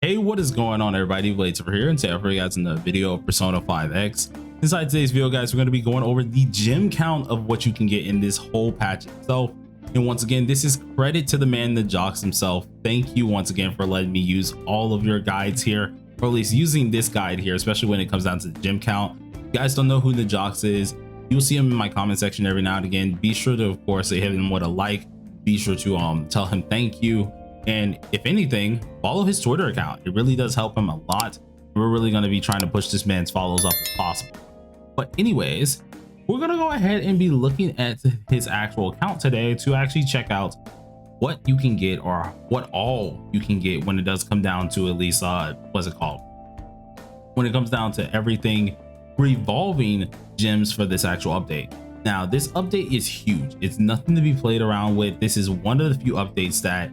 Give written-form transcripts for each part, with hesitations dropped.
Hey, what is going on, everybody? Blades over here, and today for you guys in the video of Persona 5X. Inside today's video, guys, we're going to be going over the gem count of what you can get in this whole patch itself. And once again, this is credit to the man, the Jocks himself. Thank you once again for letting me use all of your guides here, or at least using this guide here, especially when it comes down to the gem count. If you guys don't know who the Jocks is, you'll see him in my comment section every now and again. Be sure to, of course, hit him with a like. Be sure to tell him thank you. And if anything, follow his Twitter account. It really does help him a lot. We're really going to be trying to push this man's follows up as possible. But anyways, we're going to go ahead and be looking at his actual account today to actually check out what you can get, or what all you can get when it does come down to at least what's it called, when it comes down to everything revolving gems for this actual update. Now, this update is huge. It's nothing to be played around with. This is one of the few updates that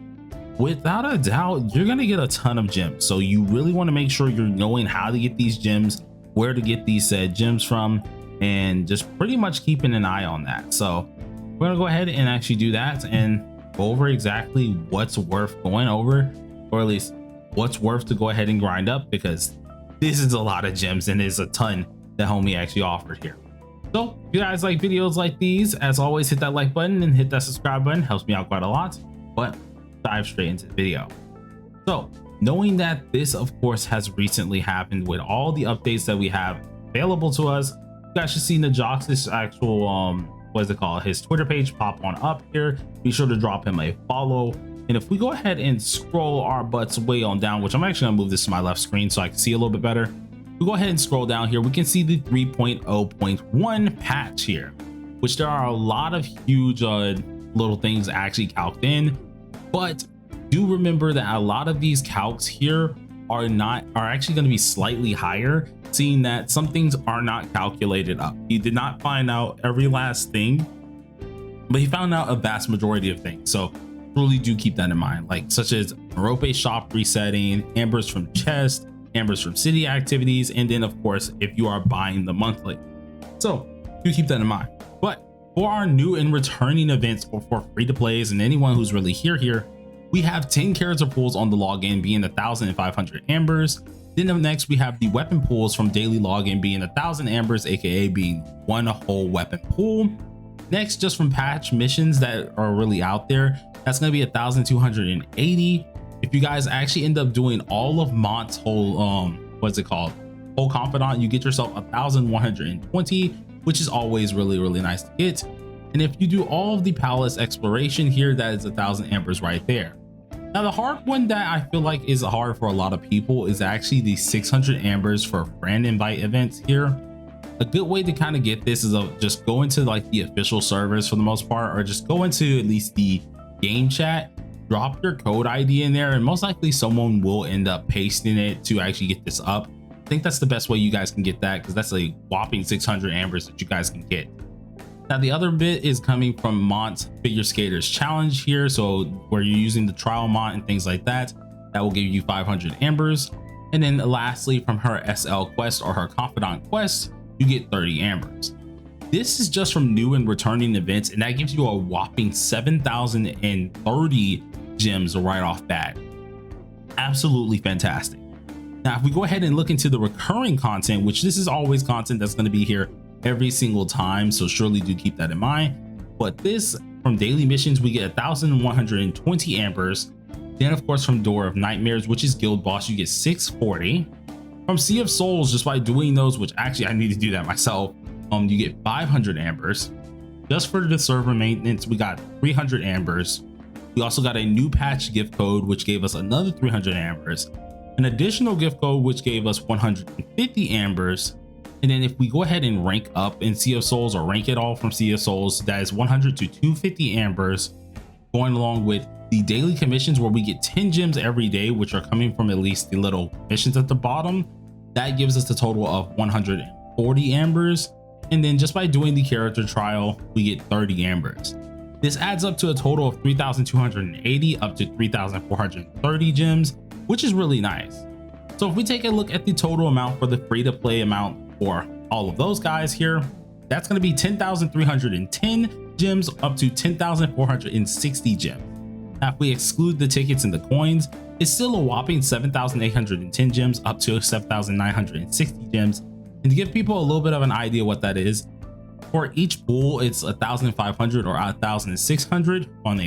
without a doubt you're gonna get a ton of gems, so you really want to make sure you're knowing how to get these gems, where to get these said gems from, and just pretty much keeping an eye on that. So we're gonna go ahead and actually do that and go over exactly what's worth going over, or at least what's worth to go ahead and grind up, because this is a lot of gems and there's a ton that homie actually offered here. So if you guys like videos like these, as always, hit that like button and hit that subscribe button. Helps me out quite a lot. But dive straight into the video. So knowing that this of course has recently happened with all the updates that we have available to us, you guys should see the Jocks' actual what is it called, his Twitter page pop on up here. Be sure to drop him a follow. And if we go ahead and scroll our butts way on down, which I'm actually gonna move this to my left screen so I can see a little bit better, we go ahead and scroll down here, we can see the 3.0.1 patch here, which there are a lot of huge little things actually calced in. But do remember that a lot of these calcs here are actually going to be slightly higher, seeing that some things are not calculated up. He did not find out every last thing, but he found out a vast majority of things. So really do keep that in mind, like such as Merope shop resetting, ambers from chest, ambers from city activities, and then of course if you are buying the monthly. So do keep that in mind. But for our new and returning events, or for free to plays and anyone who's really here, we have 10 character pools on the login being 1,500 ambers. Then up next we have the weapon pools from daily login being 1,000 ambers, aka being one whole weapon pool. Next, just from patch missions that are really out there, that's going to be 1,280. If you guys actually end up doing all of Mont's whole what's it called, whole confidant, you get yourself 1,120, which is always really nice to get. And if you do all of the palace exploration here, that is 1,000 ambers right there. Now the hard one that I feel like is hard for a lot of people is actually the 600 ambers for friend invite events here. A good way to kind of get this is just go into like the official servers for the most part, or just go into at least the game chat, drop your code ID in there, and most likely someone will end up pasting it to actually get this up. I think that's the best way you guys can get that, because that's a whopping 600 ambers that you guys can get. Now the other bit is coming from Mont's Figure Skaters Challenge here, so where you're using the trial Mont and things like that, that will give you 500 ambers. And then lastly, from her SL quest, or her confidant quest, you get 30 ambers. This is just from new and returning events, and that gives you a whopping 7,030 gems right off bat. Absolutely fantastic. Now if we go ahead and look into the recurring content, which this is always content that's going to be here every single time, so surely do keep that in mind. But this, from daily missions, we get 1,120 ambers. Then of course from Door of Nightmares, which is guild boss, you get 640. From Sea of Souls, just by doing those, which actually I need to do that myself, you get 500 ambers. Just for the server maintenance, we got 300 ambers. We also got a new patch gift code, which gave us another 300 ambers, an additional gift code which gave us 150 ambers. And then if we go ahead and rank up in Sea of Souls, or rank it all from Sea of Souls, that is 100 to 250 ambers, going along with the daily commissions where we get 10 gems every day, which are coming from at least the little missions at the bottom. That gives us a total of 140 ambers. And then just by doing the character trial, we get 30 ambers. This adds up to a total of 3,280 up to 3,430 gems, which is really nice. So if we take a look at the total amount for the free to play amount for all of those guys here, that's going to be 10,310 gems up to 10,460 gems. Now if we exclude the tickets and the coins, it's still a whopping 7,810 gems up to 7,960 gems. And to give people a little bit of an idea what that is, for each pool it's 1,500 or 1,600 on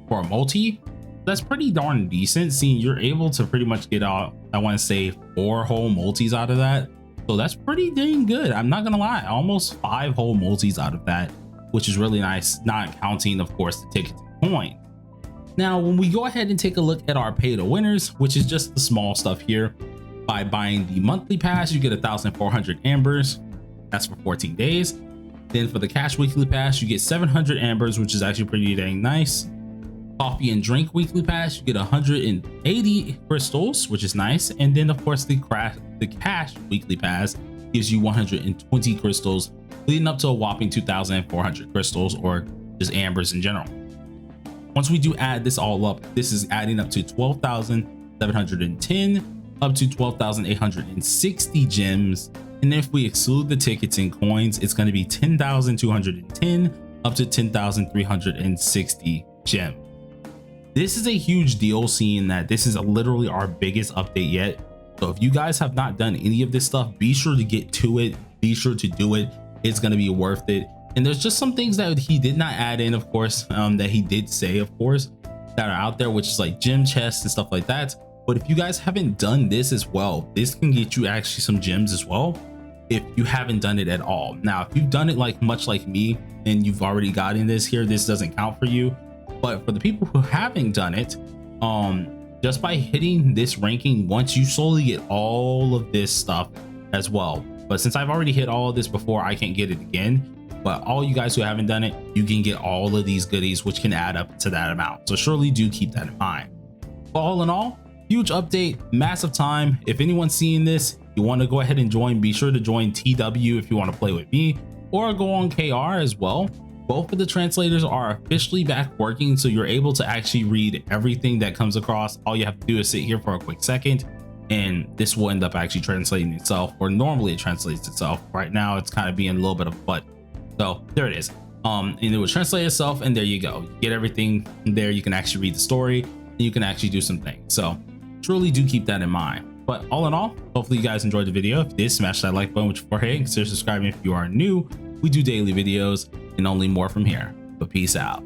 for a multi. That's pretty darn decent, seeing you're able to pretty much get out, I want to say 4 whole multis out of that. So that's pretty dang good. I'm not gonna lie, almost 5 whole multis out of that, which is really nice, not counting of course the tickets and coin. Now when we go ahead and take a look at our pay to winners, which is just the small stuff here, by buying the monthly pass you get 1,400 ambers, that's for 14 days. Then for the cash weekly pass you get 700 ambers, which is actually pretty dang nice. Coffee and drink weekly pass you get 180 crystals, which is nice. And then of course the cash weekly pass gives you 120 crystals, leading up to a whopping 2,400 crystals, or just ambers in general. Once we do add this all up, this is adding up to 12,710 up to 12,860 gems. And if we exclude the tickets and coins, it's going to be 10,210 up to 10,360 gems. This is a huge deal, seeing that this is literally our biggest update yet. So if you guys have not done any of this stuff, be sure to get to it, be sure to do it. It's going to be worth it. And there's just some things that he did not add in, of course, that he did say, of course, that are out there, which is like gem chests and stuff like that. But if you guys haven't done this as well, this can get you actually some gems as well, if you haven't done it at all. Now if you've done it like much like me and you've already gotten this here, this doesn't count for you. But for the people who haven't done it, just by hitting this ranking once, you slowly get all of this stuff as well. But since I've already hit all of this before, I can't get it again. But all you guys who haven't done it, you can get all of these goodies, which can add up to that amount. So surely do keep that in mind. But all in all, huge update, massive time. If anyone's seeing this, you want to go ahead and join, be sure to join TW if you want to play with me, or go on KR as well. Both of the translators are officially back working, so you're able to actually read everything that comes across. All you have to do is sit here for a quick second and this will end up actually translating itself, or normally it translates itself. Right now it's kind of being a little bit of a butt. So there it is. And it will translate itself, and there you go. You get everything there. You can actually read the story and you can actually do some things. So truly do keep that in mind. But all in all, hopefully you guys enjoyed the video. If you did, smash that like button with your forehead and consider subscribing if you are new. We do daily videos and only more from here. But peace out.